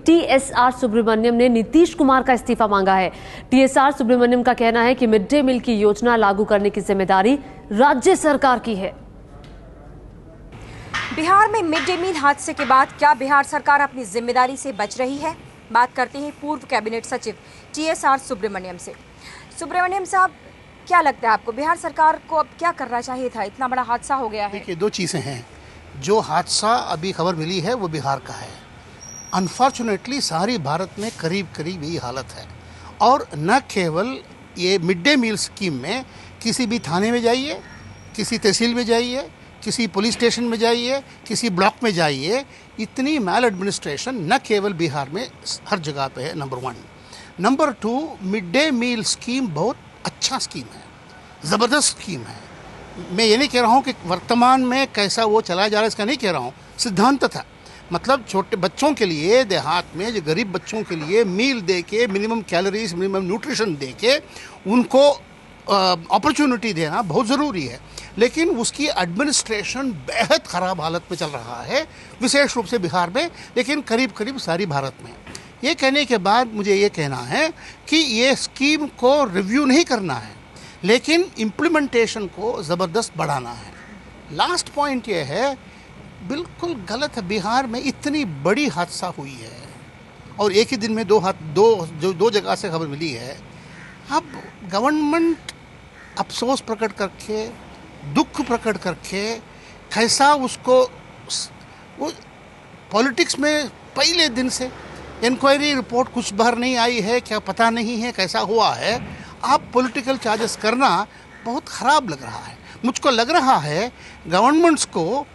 TSR Subramaniam ने नीतीश कुमार का इस्तीफा मांगा है। टीएसआर सुब्रमण्यम का कहना है कि मिड डे मील की योजना लागू करने की जिम्मेदारी राज्य सरकार की है। बिहार में मिड डे मील हादसे के बाद क्या बिहार सरकार अपनी जिम्मेदारी से बच रही है? बात करते हैं पूर्व कैबिनेट सचिव टीएसआर सुब्रमण्यम से। सुब्रमण्यम साहब, क्या लगता है आपको बिहार सरकार को अब क्या करना चाहिए था? इतना बड़ा हादसा हो गया है। देखिए, दो चीज़ें हैं। जो हादसा अभी खबर मिली है वो बिहार का है। अनफॉर्चुनेटली सारी भारत में करीब करीब यही हालत है। और न केवल ये मिड डे मील स्कीम में, किसी भी थाने में जाइए, किसी तहसील में जाइए, किसी पुलिस स्टेशन में जाइए, किसी ब्लॉक में जाइए, इतनी मैल एडमिनिस्ट्रेशन न केवल बिहार में, हर जगह पे है। Number 1। Number 2, mid day meal scheme बहुत अच्छा स्कीम है, ज़बरदस्त स्कीम है। मैं ये नहीं कह रहा हूँ कि वर्तमान में कैसा वो चलाया जा रहा है, इसका नहीं कह रहा हूँ। सिद्धांत था, मतलब छोटे बच्चों के लिए, देहात में जो गरीब बच्चों के लिए मील दे के, मिनिमम कैलोरीज, मिनिमम न्यूट्रिशन दे के उनको अपॉर्चुनिटी देना बहुत ज़रूरी है। लेकिन उसकी एडमिनिस्ट्रेशन बेहद ख़राब हालत में चल रहा है, विशेष रूप से बिहार में, लेकिन करीब करीब सारी भारत में। ये कहने के बाद मुझे ये कहना है कि ये स्कीम को रिव्यू नहीं करना है, लेकिन इम्प्लीमेंटेशन को ज़बरदस्त बढ़ाना है। लास्ट पॉइंट ये है, बिल्कुल गलत है। बिहार में इतनी बड़ी हादसा हुई है और एक ही दिन में दो जगह से खबर मिली है। अब गवर्नमेंट अफसोस प्रकट करके, दुख प्रकट करके, कैसा उसको वो पॉलिटिक्स में पहले दिन से इंक्वायरी रिपोर्ट कुछ बाहर नहीं आई है, क्या पता नहीं है कैसा हुआ है। आप पॉलिटिकल चार्जेस करना बहुत ख़राब लग रहा है। मुझको लग रहा है गवर्नमेंट्स को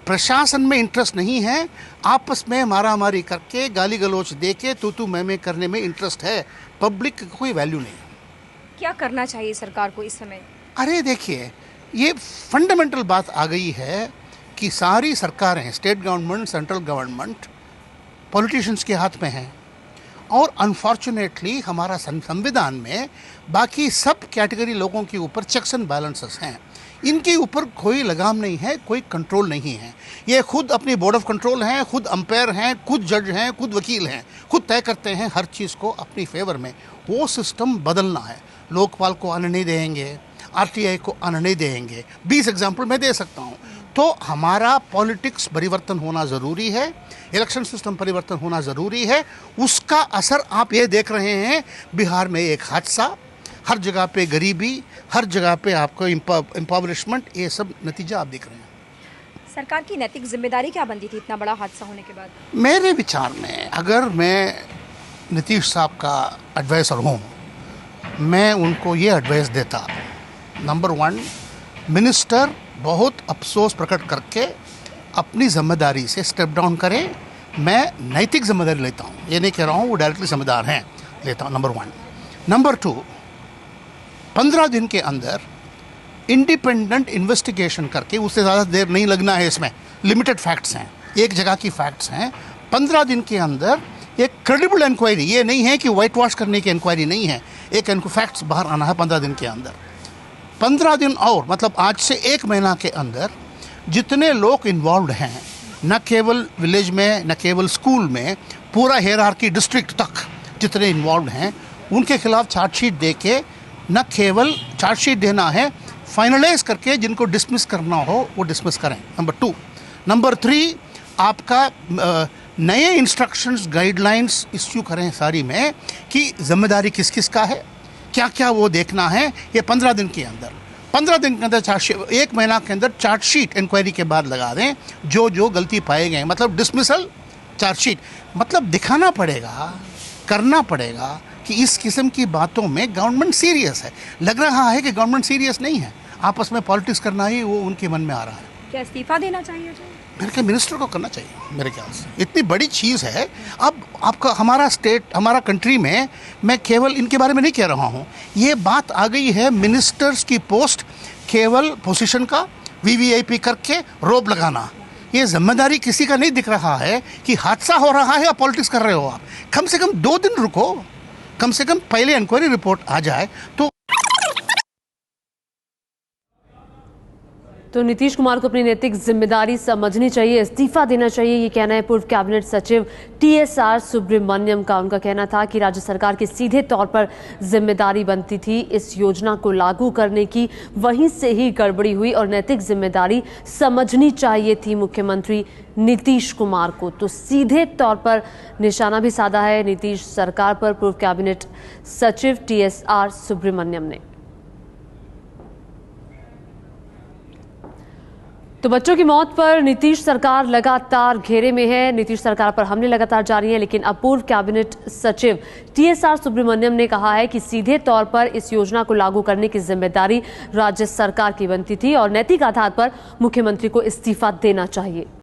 प्रशासन में इंटरेस्ट नहीं है, आपस में मारामारी करके, गाली गलौच दे के, तू मैं करने में इंटरेस्ट है। पब्लिक की कोई वैल्यू नहीं है। क्या करना चाहिए सरकार को इस समय? अरे देखिए, ये फंडामेंटल बात आ गई है कि सारी सरकारें, state government, central government, politicians के हाथ में हैं। और अनफॉर्चुनेटली हमारा संविधान में बाकी सब कैटेगरी लोगों के ऊपर चेक्स एंड बैलेंसेस हैं। इनके ऊपर कोई लगाम नहीं है, कोई कंट्रोल नहीं है। ये खुद अपनी बोर्ड ऑफ कंट्रोल हैं, खुद अंपायर हैं, खुद जज हैं, खुद वकील हैं, खुद तय करते हैं हर चीज़ को अपनी फेवर में। वो सिस्टम बदलना है। लोकपाल को आने नहीं देंगे, आरटीआई को आने नहीं देंगे। 20 एग्जाम्पल मैं दे सकता हूँ। तो हमारा पॉलिटिक्स परिवर्तन होना ज़रूरी है, इलेक्शन सिस्टम परिवर्तन होना ज़रूरी है। उसका असर आप ये देख रहे हैं, बिहार में एक हादसा, हर जगह पे गरीबी, हर जगह पे आपको एम्पावरमेंट, ये सब नतीजा आप देख रहे हैं। सरकार की नैतिक जिम्मेदारी क्या बनती थी इतना बड़ा हादसा होने के बाद? मेरे विचार में, अगर मैं नीतीश साहब का एडवाइज़र हूँ, मैं उनको ये एडवाइस देता, नंबर 1, मिनिस्टर बहुत अफसोस प्रकट करके अपनी जिम्मेदारी से स्टेप डाउन करें। मैं नैतिक जिम्मेदारी लेता हूँ, ये नहीं कह रहा हूँ वो डायरेक्टली जिम्मेदार हैं, लेता हूँ। नंबर 1। नंबर 2, 15 दिन के अंदर इंडिपेंडेंट इन्वेस्टिगेशन करके, उससे ज़्यादा देर नहीं लगना है, इसमें लिमिटेड फैक्ट्स हैं, एक जगह की फैक्ट्स हैं। 15 दिन के अंदर एक क्रेडिबल इंक्वायरी, ये नहीं है कि वाइट वॉश करने की इंक्वायरी नहीं है, एक फैक्ट्स बाहर आना है 15 दिन के अंदर। 15 दिन और मतलब आज से 1 महीना के अंदर जितने लोग इन्वॉल्व हैं, न केवल विलेज में, न केवल स्कूल में, पूरा हेयरार्की डिस्ट्रिक्ट तक जितने इन्वॉल्व हैं, उनके खिलाफ चार्जशीट दे के, न केवल चार्जशीट देना है, फाइनलाइज करके जिनको डिसमिस करना हो वो डिसमिस करें। नंबर 2। नंबर 3, आपका नए इंस्ट्रक्शंस, गाइडलाइंस इश्यू करें सारी में कि जिम्मेदारी किस किस का है, क्या क्या वो देखना है। ये 15 दिन के अंदर, 15 दिन के अंदर चार्जशीट, 1 महीना के अंदर चार्जशीट इंक्वायरी के बाद लगा दें, जो गलती पाए गए, मतलब डिसमिसल, चार्जशीट। मतलब दिखाना पड़ेगा, करना पड़ेगा कि इस किस्म की बातों में गवर्नमेंट सीरियस है। लग रहा है कि गवर्नमेंट सीरियस नहीं है, आपस में पॉलिटिक्स करना ही वो उनके मन में आ रहा है। क्या इस्तीफा देना चाहिए? मेरे ख्याल मिनिस्टर को करना चाहिए, मेरे ख्याल से। इतनी बड़ी चीज़ है। अब आपका हमारा स्टेट, हमारा कंट्री में, मैं केवल इनके बारे में नहीं कह रहा हूँ, ये बात आ गई है मिनिस्टर्स की पोस्ट केवल पोजीशन का वीवीआईपी करके रोब लगाना। ये जिम्मेदारी किसी का नहीं दिख रहा है कि हादसा हो रहा है या पॉलिटिक्स कर रहे हो आप। कम से कम 2 दिन रुको, कम से कम पहले इंक्वायरी रिपोर्ट आ जाए तो तो नीतीश कुमार को अपनी नैतिक जिम्मेदारी समझनी चाहिए, इस्तीफा देना चाहिए, ये कहना है पूर्व कैबिनेट सचिव टीएसआर सुब्रमण्यम का। उनका कहना था कि राज्य सरकार की सीधे तौर पर जिम्मेदारी बनती थी इस योजना को लागू करने की, वहीं से ही गड़बड़ी हुई और नैतिक जिम्मेदारी समझनी चाहिए थी मुख्यमंत्री नीतीश कुमार को। तो सीधे तौर पर निशाना भी साधा है नीतीश सरकार पर पूर्व कैबिनेट सचिव टीएसआर सुब्रमण्यम ने। तो बच्चों की मौत पर नीतीश सरकार लगातार घेरे में है। नीतीश सरकार पर हमले लगातार जारी हैं, लेकिन अब पूर्व कैबिनेट सचिव टीएसआर सुब्रमण्यम ने कहा है कि सीधे तौर पर इस योजना को लागू करने की जिम्मेदारी राज्य सरकार की बनती थी और नैतिक आधार पर मुख्यमंत्री को इस्तीफा देना चाहिए।